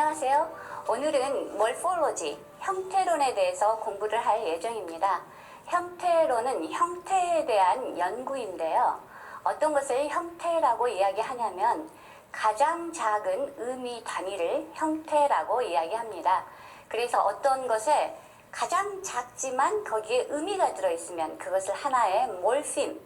안녕하세요. 오늘은 몰폴로지, 형태론에 대해서 공부를 할 예정입니다. 형태론은 형태에 대한 연구인데요. 어떤 것을 형태라고 이야기하냐면 가장 작은 의미 단위를 형태라고 이야기합니다. 그래서 어떤 것에 가장 작지만 거기에 의미가 들어있으면 그것을 하나의 몰핌,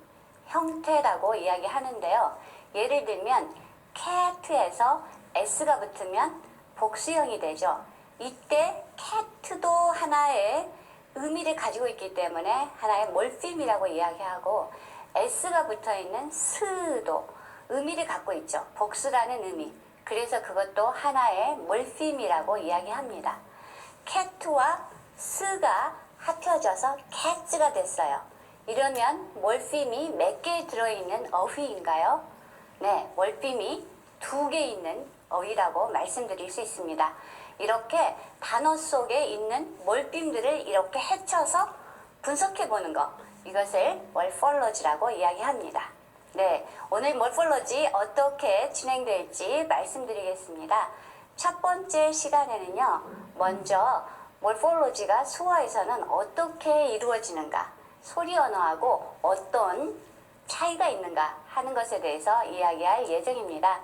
형태라고 이야기하는데요. 예를 들면 cat에서 s가 붙으면 복수형이 되죠. 이때 cat도 하나의 의미를 가지고 있기 때문에 하나의 몰핌이라고 이야기하고 s가 붙어있는 스도 의미를 갖고 있죠. 복수라는 의미. 그래서 그것도 하나의 몰핌이라고 이야기합니다. cat와 스가 합쳐져서 cats가 됐어요. 이러면 몰핌이 몇 개 들어있는 어휘인가요? 네, 몰핌이 2개 있는 어휘라고 말씀드릴 수 있습니다. 이렇게 단어 속에 있는 몰핌들을 이렇게 헤쳐서 분석해 보는 것, 이것을 몰폴로지라고 이야기합니다. 네, 오늘 몰폴로지 어떻게 진행될지 말씀드리겠습니다. 첫 번째 시간에는요, 먼저 몰폴로지가 수어에서는 어떻게 이루어지는가, 소리 언어하고 어떤 차이가 있는가 하는 것에 대해서 이야기할 예정입니다.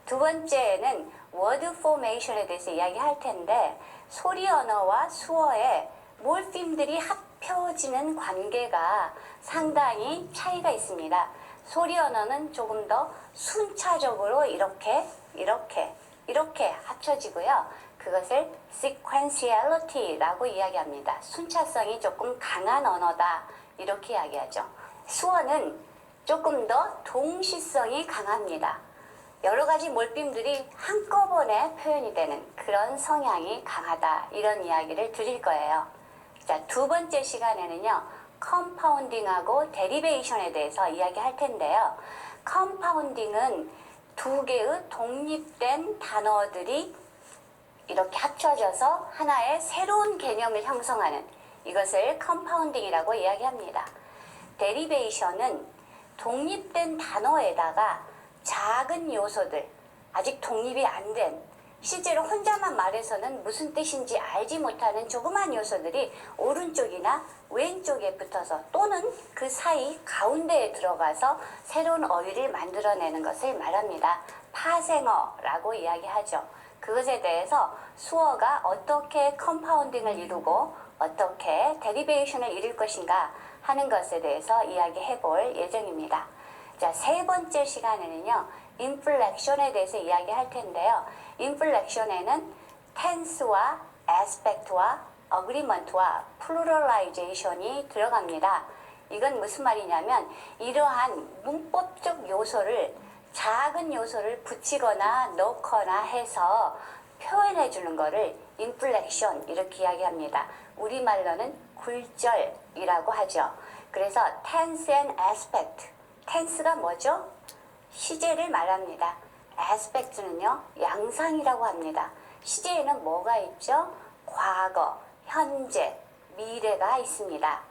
두 번째는 워드 포메이션에 대해서 이야기할 텐데 소리 언어와 수어의 몰핌들이 합혀지는 관계가 상당히 차이가 있습니다. 소리 언어는 조금 더 순차적으로 이렇게 합쳐지고요. 그것을 sequentiality라고 이야기합니다. 순차성이 조금 강한 언어다 이렇게 이야기하죠. 수어는 조금 더 동시성이 강합니다. 여러 가지 몰핌들이 한꺼번에 표현이 되는 그런 성향이 강하다 이런 이야기를 드릴 거예요. 자, 두 번째 시간에는요, 컴파운딩하고 데리베이션에 대해서 이야기할 텐데요. 컴파운딩은 2개의 독립된 단어들이 이렇게 합쳐져서 하나의 새로운 개념을 형성하는 이것을 컴파운딩이라고 이야기합니다. 데리베이션은 독립된 단어에다가 작은 요소들, 아직 독립이 안 된, 실제로 혼자만 말해서는 무슨 뜻인지 알지 못하는 조그만 요소들이 오른쪽이나 왼쪽에 붙어서 또는 그 사이 가운데에 들어가서 새로운 어휘를 만들어내는 것을 말합니다. 파생어라고 이야기하죠. 그것에 대해서 수어가 어떻게 컴파운딩을 이루고 어떻게 데리베이션을 이룰 것인가 하는 것에 대해서 이야기해 볼 예정입니다. 자, 세 번째 시간에는요, 인플렉션에 대해서 이야기할 텐데요. 인플렉션에는 tense와 aspect와 agreement와 pluralization이 들어갑니다. 이건 무슨 말이냐면 이러한 문법적 요소를 작은 요소를 붙이거나 넣거나 해서 표현해 주는 거를 인플렉션 이렇게 이야기합니다. 우리말로는 굴절이라고 하죠. 그래서 tense and aspect, tense가 뭐죠? 시제를 말합니다. aspect는요, 양상이라고 합니다. 시제에는 뭐가 있죠? 과거, 현재, 미래가 있습니다.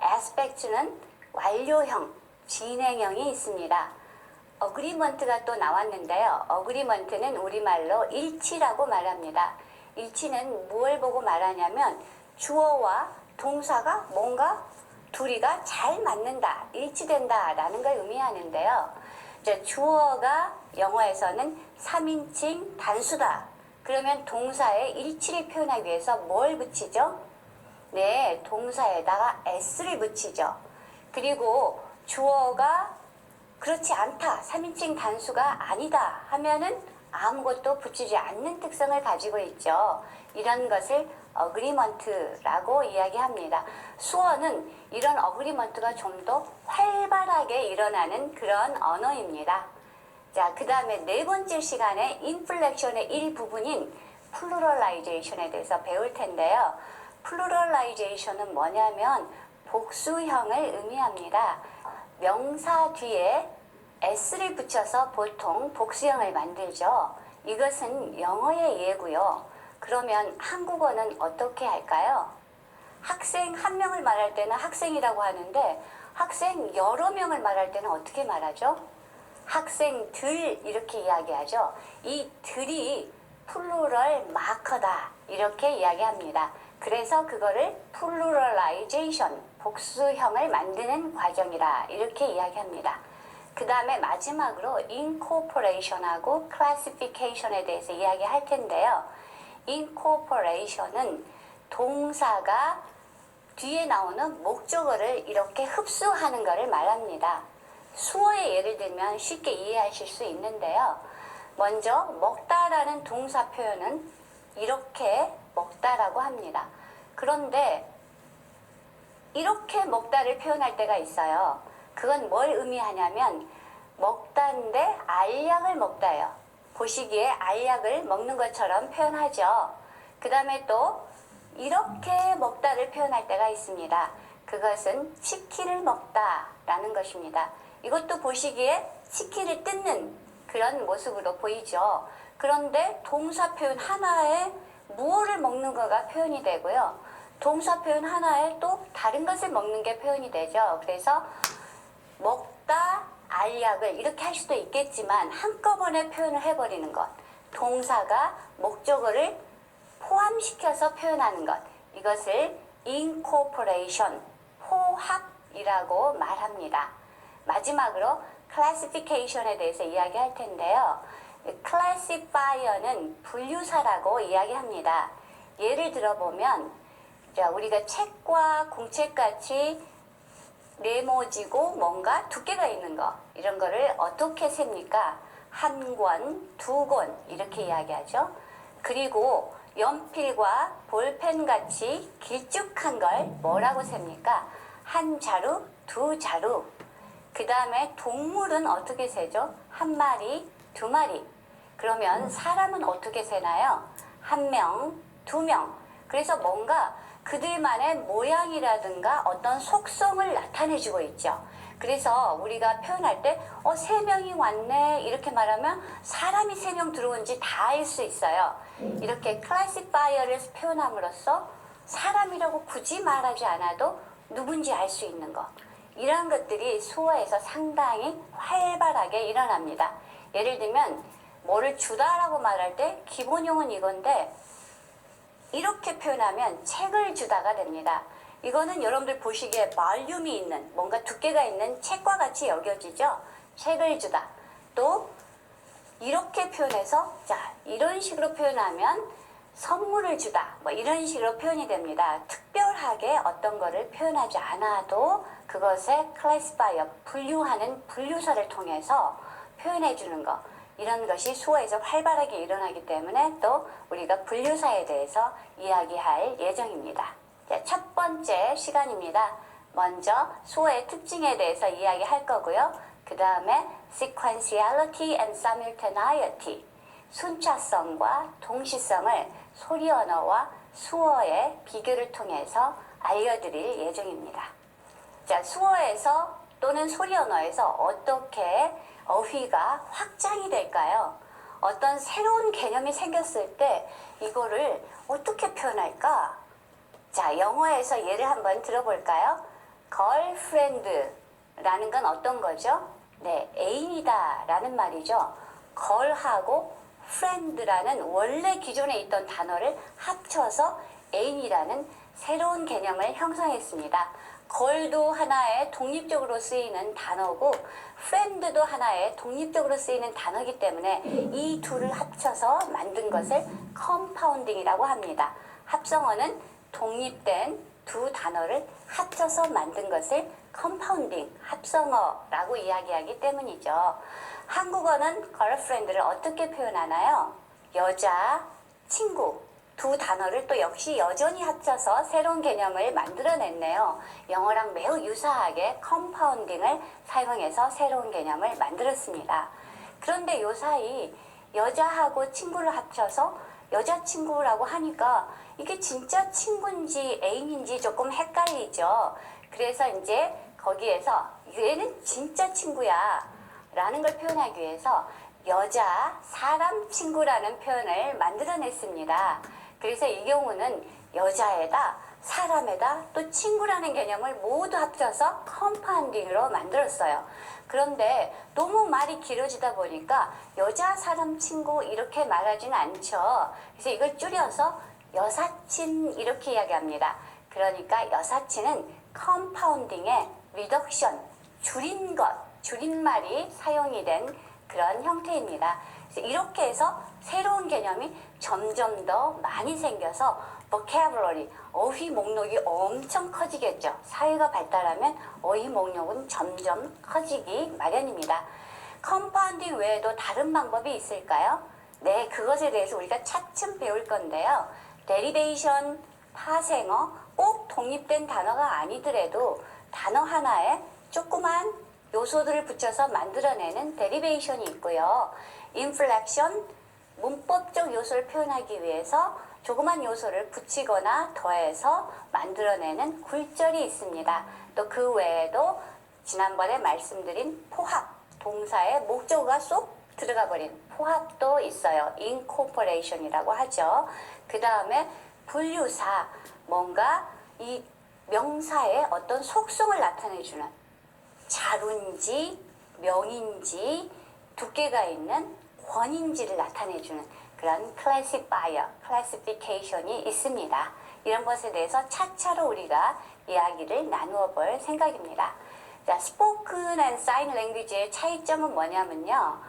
aspect는 완료형, 진행형이 있습니다. agreement가 또 나왔는데요. agreement는 우리말로 일치라고 말합니다. 일치는 무엇을 보고 말하냐면 주어와 동사가 뭔가 둘이가 잘 맞는다, 일치된다 라는 걸 의미하는데요. 주어가 영어에서는 3인칭 단수다. 그러면 동사의 일치를 표현하기 위해서 뭘 붙이죠? 네, 동사에다가 s를 붙이죠. 그리고 주어가 그렇지 않다, 3인칭 단수가 아니다 하면은 아무것도 붙이지 않는 특성을 가지고 있죠. 이런 것을 어그리먼트라고 이야기합니다. 수어는 이런 어그리먼트가 좀 더 활발하게 일어나는 그런 언어입니다. 자, 그 다음에 네 번째 시간에 인플렉션의 일부분인 플루럴라이제이션에 대해서 배울 텐데요. 플루럴라이제이션은 뭐냐면 복수형을 의미합니다. 명사 뒤에 s를 붙여서 보통 복수형을 만들죠. 이것은 영어의 예고요. 그러면 한국어는 어떻게 할까요? 학생 한 명을 말할 때는 학생이라고 하는데 학생 여러 명을 말할 때는 어떻게 말하죠? 학생들 이렇게 이야기하죠. 이 들이 플루럴 마커다 이렇게 이야기합니다. 그래서 그거를 플루럴라이제이션, 복수형을 만드는 과정이라 이렇게 이야기합니다. 그 다음에 마지막으로 incorporation하고 classification에 대해서 이야기할 텐데요. incorporation은 동사가 뒤에 나오는 목적어를 이렇게 흡수하는 것을 말합니다. 수어의 예를 들면 쉽게 이해하실 수 있는데요. 먼저 먹다라는 동사 표현은 이렇게 먹다라고 합니다. 그런데 이렇게 먹다를 표현할 때가 있어요. 그건 뭘 의미하냐면 먹다인데 알약을 먹다예요. 보시기에 알약을 먹는 것처럼 표현하죠. 그 다음에 또 이렇게 먹다를 표현할 때가 있습니다. 그것은 치킨을 먹다라는 것입니다. 이것도 보시기에 치킨을 뜯는 그런 모습으로 보이죠. 그런데 동사 표현 하나에 무엇을 먹는 거가 표현이 되고요. 동사 표현 하나에 또 다른 것을 먹는 게 표현이 되죠. 그래서 먹다, 알약을 이렇게 할 수도 있겠지만 한꺼번에 표현을 해버리는 것. 동사가 목적어를 포함시켜서 표현하는 것. 이것을 incorporation, 포합이라고 말합니다. 마지막으로 classification에 대해서 이야기할 텐데요. classifier는 분류사라고 이야기합니다. 예를 들어보면 우리가 책과 공책같이 네모지고 뭔가 두께가 있는 거 이런 거를 어떻게 셉니까? 한 권, 두 권 이렇게 이야기하죠. 그리고 연필과 볼펜 같이 길쭉한 걸 뭐라고 셉니까? 한 자루, 두 자루. 그 다음에 동물은 어떻게 세죠? 한 마리, 두 마리. 그러면 사람은 어떻게 세나요? 한 명, 두 명. 그래서 뭔가 그들만의 모양이라든가 어떤 속성을 나타내주고 있죠. 그래서 우리가 표현할 때 세 명이 왔네 이렇게 말하면 사람이 3명 들어온지 다 알 수 있어요. 이렇게 클래시파이어를 표현함으로써 사람이라고 굳이 말하지 않아도 누군지 알 수 있는 것. 이런 것들이 수어에서 상당히 활발하게 일어납니다. 예를 들면 뭐를 주다라고 말할 때 기본형은 이건데 이렇게 표현하면 책을 주다가 됩니다. 이거는 여러분들 보시기에 볼륨이 있는 뭔가 두께가 있는 책과 같이 여겨지죠. 책을 주다. 또 이렇게 표현해서 이런 식으로 표현하면 선물을 주다. 이런 식으로 표현이 됩니다. 특별하게 어떤 거를 표현하지 않아도 그것에 classify, 분류하는 분류사를 통해서 표현해 주는 거. 이런 것이 수어에서 활발하게 일어나기 때문에 또 우리가 분류사에 대해서 이야기할 예정입니다. 첫 번째 시간입니다. 먼저 수어의 특징에 대해서 이야기할 거고요. 그 다음에 sequentiality and simultaneity, 순차성과 동시성을 소리 언어와 수어의 비교를 통해서 알려드릴 예정입니다. 수어에서 또는 소리 언어에서 어떻게 어휘가 확장이 될까요? 어떤 새로운 개념이 생겼을 때 이거를 어떻게 표현할까? 영어에서 예를 한번 들어볼까요? girlfriend라는 건 어떤 거죠? 네, 애인이다 라는 말이죠. girl하고 friend라는 원래 기존에 있던 단어를 합쳐서 애인이라는 새로운 개념을 형성했습니다. girl도 하나의 독립적으로 쓰이는 단어고 friend도 하나의 독립적으로 쓰이는 단어이기 때문에 이 둘을 합쳐서 만든 것을 compounding이라고 합니다. 합성어는 독립된 두 단어를 합쳐서 만든 것을 compounding, 합성어라고 이야기하기 때문이죠. 한국어는 girlfriend를 어떻게 표현하나요? 여자, 친구 두 단어를 또 역시 여전히 합쳐서 새로운 개념을 만들어냈네요. 영어랑 매우 유사하게 compounding을 사용해서 새로운 개념을 만들었습니다. 그런데 요 사이 여자하고 친구를 합쳐서 여자친구라고 하니까 이게 진짜 친구인지 애인인지 조금 헷갈리죠. 그래서 이제 거기에서 얘는 진짜 친구야 라는 걸 표현하기 위해서 여자, 사람 친구라는 표현을 만들어냈습니다. 그래서 이 경우는 여자에다 사람에다 또 친구라는 개념을 모두 합쳐서 컴파운딩으로 만들었어요. 그런데 너무 말이 길어지다 보니까 여자 사람 친구 이렇게 말하지는 않죠. 그래서 이걸 줄여서 여사친 이렇게 이야기합니다. 그러니까 여사친은 컴파운딩의 리덕션, 줄인 것, 줄임말이 사용이 된 그런 형태입니다. 그래서 이렇게 해서 새로운 개념이 점점 더 많이 생겨서 vocabulary, 어휘 목록이 엄청 커지겠죠. 사회가 발달하면 어휘 목록은 점점 커지기 마련입니다. 컴파운딩 외에도 다른 방법이 있을까요? 네, 그것에 대해서 우리가 차츰 배울 건데요. 데리베이션, 파생어, 꼭 독립된 단어가 아니더라도 단어 하나에 조그만 요소들을 붙여서 만들어내는 데리베이션이 있고요. 인플렉션, 문법적 요소를 표현하기 위해서 조그만 요소를 붙이거나 더해서 만들어내는 굴절이 있습니다. 또 그 외에도 지난번에 말씀드린 포합, 동사의 목적어가 쏙 들어가 버린 포합도 있어요. incorporation이라고 하죠. 그 다음에 분류사, 뭔가 이 명사의 어떤 속성을 나타내주는 자루인지 명인지 두께가 있는 권인지를 나타내주는 그런 classifier, classification이 있습니다. 이런 것에 대해서 차차로 우리가 이야기를 나누어 볼 생각입니다. 자, spoken and sign language의 차이점은 뭐냐면요.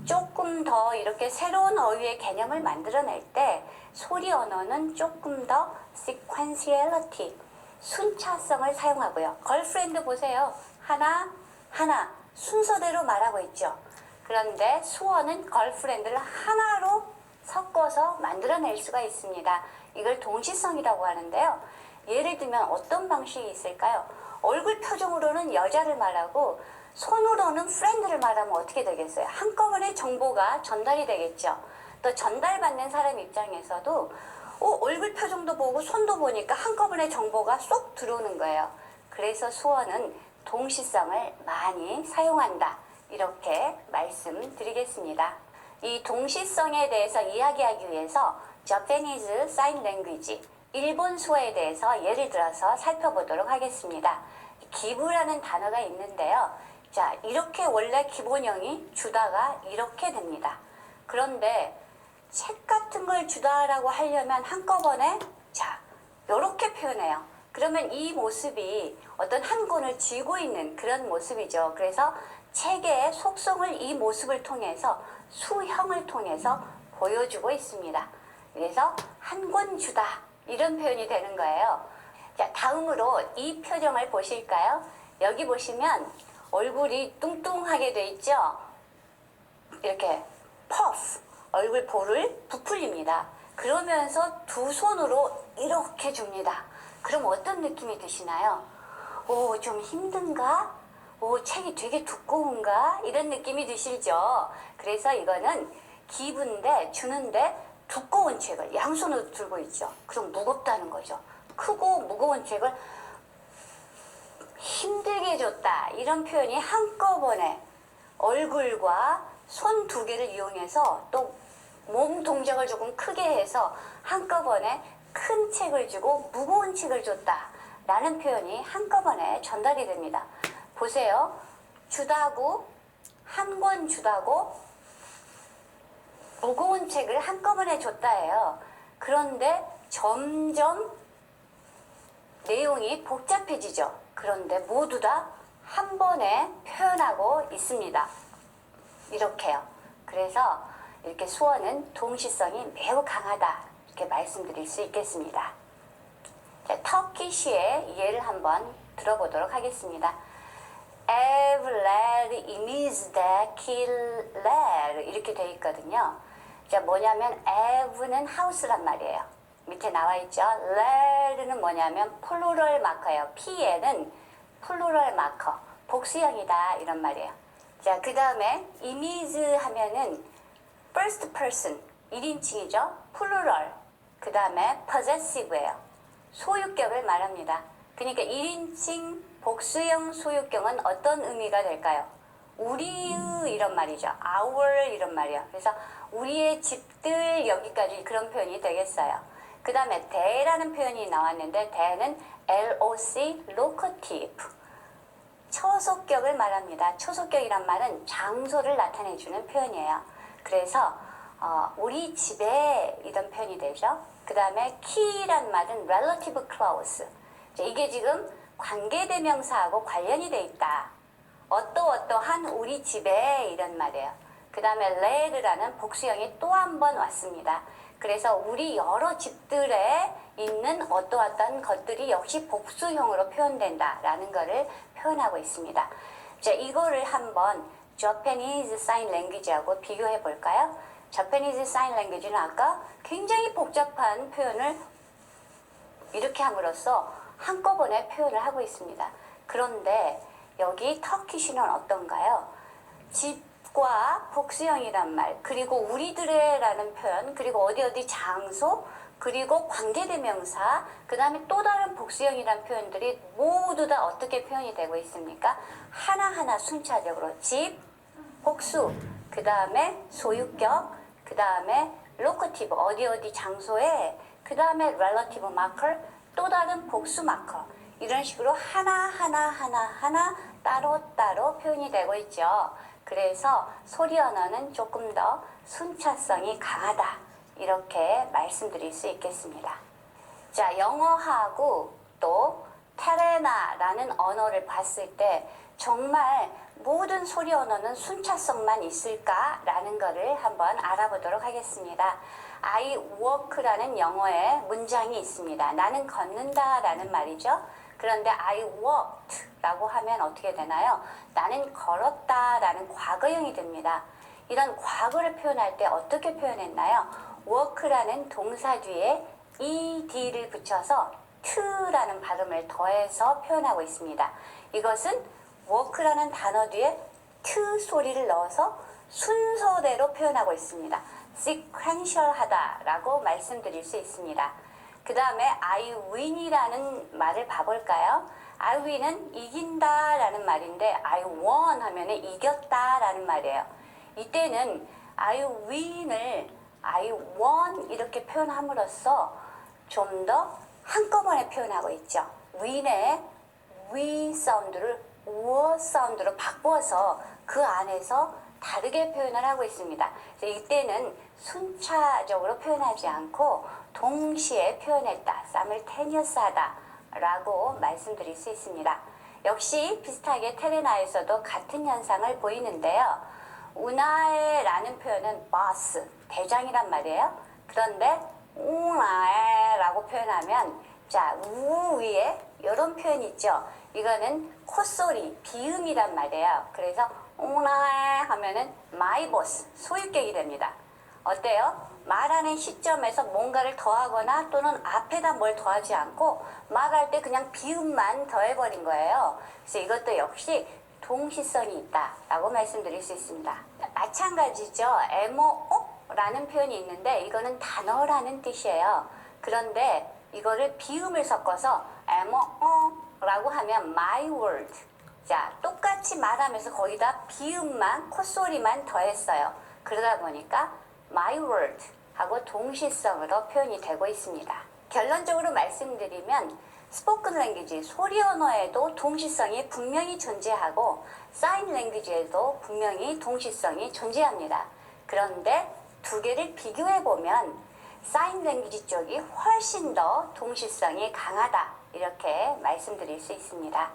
조금 더 이렇게 새로운 어휘의 개념을 만들어낼 때 소리 언어는 조금 더 sequentiality, 순차성을 사용하고요. 걸프렌드 보세요. 하나, 하나, 순서대로 말하고 있죠. 그런데 수어는 걸프렌드를 하나로 섞어서 만들어낼 수가 있습니다. 이걸 동시성이라고 하는데요. 예를 들면 어떤 방식이 있을까요? 얼굴 표정으로는 여자를 말하고 손으로는 프렌드를 말하면 어떻게 되겠어요? 한꺼번에 정보가 전달이 되겠죠. 또 전달받는 사람 입장에서도 얼굴 표정도 보고 손도 보니까 한꺼번에 정보가 쏙 들어오는 거예요. 그래서 수어는 동시성을 많이 사용한다. 이렇게 말씀드리겠습니다. 이 동시성에 대해서 이야기하기 위해서 Japanese Sign Language, 일본 수어에 대해서 예를 들어서 살펴보도록 하겠습니다. 기부라는 단어가 있는데요. 자, 이렇게 원래 기본형이 주다가 이렇게 됩니다. 그런데 책 같은 걸 주다라고 하려면 한꺼번에 자, 이렇게 표현해요. 그러면 이 모습이 어떤 한 권을 쥐고 있는 그런 모습이죠. 그래서 책의 속성을 이 모습을 통해서 수형을 통해서 보여주고 있습니다. 그래서 한 권 주다 이런 표현이 되는 거예요. 자, 다음으로 이 표정을 보실까요? 여기 보시면 얼굴이 뚱뚱하게 돼 있죠. 이렇게 퍼프, 얼굴 볼을 부풀립니다. 그러면서 두 손으로 이렇게 줍니다. 그럼 어떤 느낌이 드시나요? 오, 좀 힘든가? 오, 책이 되게 두꺼운가? 이런 느낌이 드시죠? 그래서 이거는 기부인데 주는데 두꺼운 책을 양손으로 들고 있죠. 그럼 무겁다는 거죠. 크고 무거운 책을 힘들게 줬다. 이런 표현이 한꺼번에 얼굴과 손 두 개를 이용해서 또 몸 동작을 조금 크게 해서 한꺼번에 큰 책을 주고 무거운 책을 줬다. 라는 표현이 한꺼번에 전달이 됩니다. 보세요. 주다고, 한 권 주다고, 무거운 책을 한꺼번에 줬다예요. 그런데 점점 내용이 복잡해지죠. 그런데 모두 다 한 번에 표현하고 있습니다. 이렇게요. 그래서 이렇게 수어는 동시성이 매우 강하다. 이렇게 말씀드릴 수 있겠습니다. 자, 터키시의 예를 한번 들어보도록 하겠습니다. Evler imizde killer 이렇게 되어 있거든요. 자, 뭐냐면 Ev는 house란 말이에요. 밑에 나와 있죠. ler는 뭐냐면 플루럴 마커예요. P에는 플루럴 마커, 복수형이다 이런 말이에요. 자, 그 다음에 imiz 하면은 first person, 1인칭이죠. 플루럴, 그 다음에 possessive예요. 소유격을 말합니다. 그러니까 1인칭 복수형 소유격은 어떤 의미가 될까요? 우리의 이런 말이죠. our 이런 말이요. 그래서 우리의 집들 여기까지 그런 표현이 되겠어요. 그 다음에 대라는 표현이 나왔는데 대는 LOC, locative. 초속격을 말합니다. 초속격이란 말은 장소를 나타내주는 표현이에요. 그래서 우리 집에 이런 표현이 되죠. 그 다음에 key란 말은 relative close. 이게 지금 관계대명사하고 관련이 돼 있다. 어떠어떠한 우리 집에 이런 말이에요. 그 다음에 레르라는 복수형이 또 한 번 왔습니다. 그래서 우리 여러 집들에 있는 어떠어떠한 것들이 역시 복수형으로 표현된다라는 것을 표현하고 있습니다. 자, 이거를 한번 Japanese Sign Language하고 비교해 볼까요? Japanese Sign Language는 아까 굉장히 복잡한 표현을 이렇게 함으로써 한꺼번에 표현을 하고 있습니다. 그런데 여기 터키시는 어떤가요? 집과 복수형이란 말, 그리고 우리들의 라는 표현, 그리고 어디 장소, 그리고 관계대명사, 그 다음에 또 다른 복수형이란 표현들이 모두 다 어떻게 표현이 되고 있습니까? 하나하나 순차적으로 집, 복수, 그 다음에 소유격, 그 다음에 locative, 어디 장소에, 그 다음에 relative marker, 또 다른 복수 마커, 이런 식으로 하나 따로 표현이 되고 있죠. 그래서 소리 언어는 조금 더 순차성이 강하다, 이렇게 말씀드릴 수 있겠습니다. 자, 영어하고 또 테레나라는 언어를 봤을 때 정말 모든 소리 언어는 순차성만 있을까라는 것을 한번 알아보도록 하겠습니다. I walk라는 영어의 문장이 있습니다. 나는 걷는다라는 말이죠. 그런데 I walked 라고 하면 어떻게 되나요? 나는 걸었다라는 과거형이 됩니다. 이런 과거를 표현할 때 어떻게 표현했나요? walk라는 동사 뒤에 ed를 붙여서 to라는 발음을 더해서 표현하고 있습니다. 이것은 walk라는 단어 뒤에 to 소리를 넣어서 순서대로 표현하고 있습니다. sequential 하다라고 말씀드릴 수 있습니다. 그 다음에 I win이라는 말을 봐볼까요? I win은 이긴다라는 말인데 I won 하면 이겼다라는 말이에요. 이때는 I win을 I won 이렇게 표현함으로써 좀 더 한꺼번에 표현하고 있죠. win의 we 사운드를 w 사운드로 바꿔서 그 안에서 다르게 표현을 하고 있습니다. 이때는 순차적으로 표현하지 않고 동시에 표현했다, simultaneous 하다 라고 말씀드릴 수 있습니다. 역시 비슷하게 테레나에서도 같은 현상을 보이는데요. 우나에 라는 표현은 boss, 대장이란 말이에요. 그런데 우나에 라고 표현하면 자, 우 위에 이런 표현 있죠. 이거는 콧소리, 비음이란 말이에요. 그래서 우나에 하면은 my boss, 소유격이 됩니다. 어때요? 말하는 시점에서 뭔가를 더하거나 또는 앞에다 뭘 더하지 않고 말할 때 그냥 비음만 더해버린 거예요. 그래서 이것도 역시 동시성이 있다라고 말씀드릴 수 있습니다. 마찬가지죠. MO라는 표현이 있는데 이거는 단어라는 뜻이에요. 그런데 이거를 비음을 섞어서 MO라고 하면 my word. 자, 똑같이 말하면서 거기다 비음만, 콧소리만 더했어요. 그러다 보니까 my word 하고 동시성으로 표현이 되고 있습니다. 결론적으로 말씀드리면 스포큰 랭귀지, 소리 언어에도 동시성이 분명히 존재하고 사인 랭귀지에도 분명히 동시성이 존재합니다. 그런데 두 개를 비교해보면 사인 랭귀지 쪽이 훨씬 더 동시성이 강하다, 이렇게 말씀드릴 수 있습니다.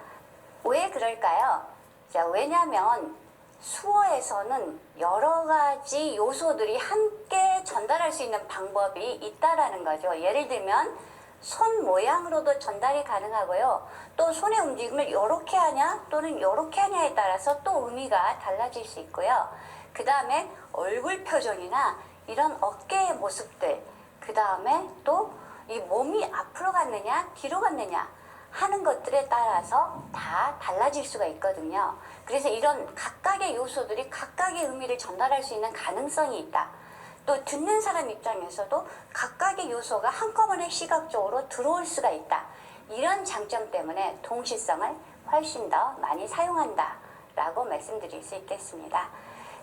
왜 그럴까요? 자, 왜냐하면 수어에서는 여러 가지 요소들이 함께 전달할 수 있는 방법이 있다라는 거죠. 예를 들면 손 모양으로도 전달이 가능하고요. 또 손의 움직임을 이렇게 하냐 또는 이렇게 하냐에 따라서 또 의미가 달라질 수 있고요. 그 다음에 얼굴 표정이나 이런 어깨의 모습들, 그 다음에 또 이 몸이 앞으로 갔느냐 뒤로 갔느냐 하는 것들에 따라서 다 달라질 수가 있거든요. 그래서 이런 각각의 요소들이 각각의 의미를 전달할 수 있는 가능성이 있다. 또 듣는 사람 입장에서도 각각의 요소가 한꺼번에 시각적으로 들어올 수가 있다. 이런 장점 때문에 동시성을 훨씬 더 많이 사용한다 라고 말씀드릴 수 있겠습니다.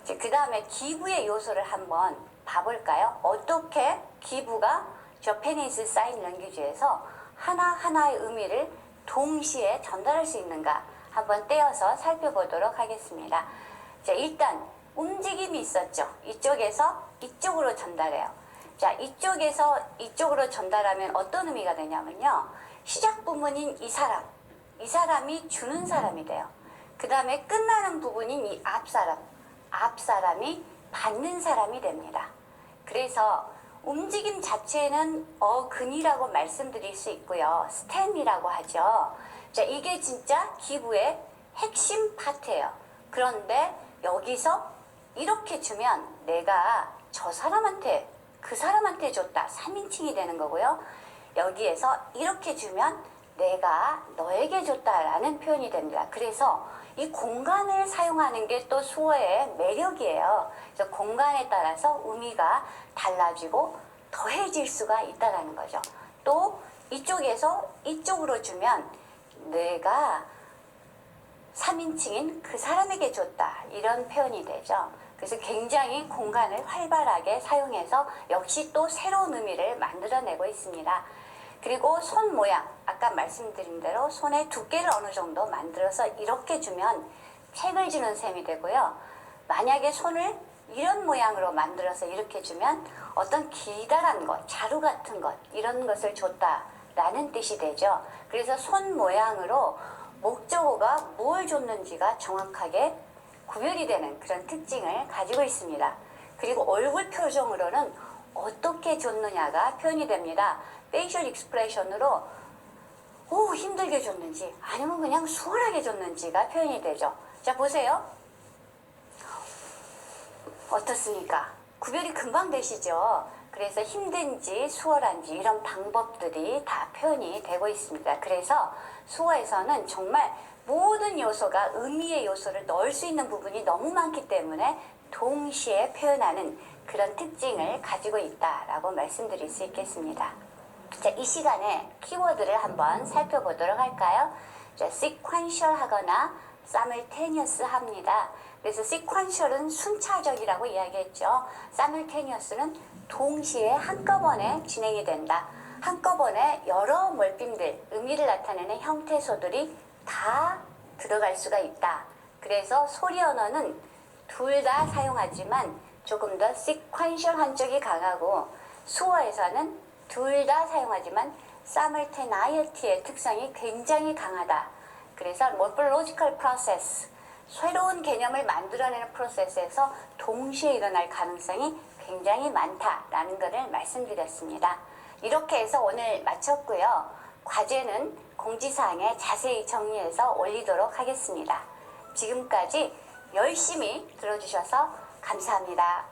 그 다음에 기부의 요소를 한번 봐볼까요? 어떻게 기부가 저페니스 사인 랭귀지에서 하나하나의 의미를 동시에 전달할 수 있는가 한번 떼어서 살펴보도록 하겠습니다. 자, 일단 움직임이 있었죠. 이쪽에서 이쪽으로 전달해요. 자, 이쪽에서 이쪽으로 전달하면 어떤 의미가 되냐면요. 시작 부분인 이 사람이 주는 사람이 돼요. 그 다음에 끝나는 부분인 이 앞사람이 받는 사람이 됩니다. 그래서 움직임 자체는 어근이라고 말씀드릴 수 있고요. 스템이라고 하죠. 자, 이게 진짜 기부의 핵심 파트예요. 그런데 여기서 이렇게 주면 내가 저 사람한테 그 사람한테 줬다. 3인칭이 되는 거고요. 여기에서 이렇게 주면 내가 너에게 줬다라는 표현이 됩니다. 그래서 이 공간을 사용하는 게 또 수어의 매력이에요. 그래서 공간에 따라서 의미가 달라지고 더해질 수가 있다는 거죠. 또 이쪽에서 이쪽으로 주면 내가 3인칭인 그 사람에게 줬다. 이런 표현이 되죠. 그래서 굉장히 공간을 활발하게 사용해서 역시 또 새로운 의미를 만들어내고 있습니다. 그리고 손 모양, 아까 말씀드린 대로 손의 두께를 어느 정도 만들어서 이렇게 주면 책을 주는 셈이 되고요. 만약에 손을 이런 모양으로 만들어서 이렇게 주면 어떤 기다란 것, 자루 같은 것, 이런 것을 줬다라는 뜻이 되죠. 그래서 손 모양으로 목적어가 뭘 줬는지가 정확하게 구별이 되는 그런 특징을 가지고 있습니다. 그리고 얼굴 표정으로는 어떻게 줬느냐가 표현이 됩니다. 페이셜 익스프레션으로 힘들게 줬는지 아니면 그냥 수월하게 줬는지가 표현이 되죠. 자, 보세요. 어떻습니까? 구별이 금방 되시죠? 그래서 힘든지 수월한지 이런 방법들이 다 표현이 되고 있습니다. 그래서 수어에서는 정말 모든 요소가 의미의 요소를 넣을 수 있는 부분이 너무 많기 때문에 동시에 표현하는 그런 특징을 가지고 있다라고 말씀드릴 수 있겠습니다. 자, 이 시간에 키워드를 한번 살펴보도록 할까요? 자, sequential 하거나 simultaneous 합니다. 그래서 sequential은 순차적이라고 이야기했죠. simultaneous는 동시에 한꺼번에 진행이 된다. 한꺼번에 여러 몰핀들, 의미를 나타내는 형태소들이 다 들어갈 수가 있다. 그래서 소리 언어는 둘 다 사용하지만 조금 더 sequential 한쪽이 강하고 수어에서는 둘 다 사용하지만 simultaneity의 특성이 굉장히 강하다. 그래서 morphological process, 새로운 개념을 만들어내는 프로세스에서 동시에 일어날 가능성이 굉장히 많다라는 것을 말씀드렸습니다. 이렇게 해서 오늘 마쳤고요. 과제는 공지사항에 자세히 정리해서 올리도록 하겠습니다. 지금까지 열심히 들어주셔서 감사합니다.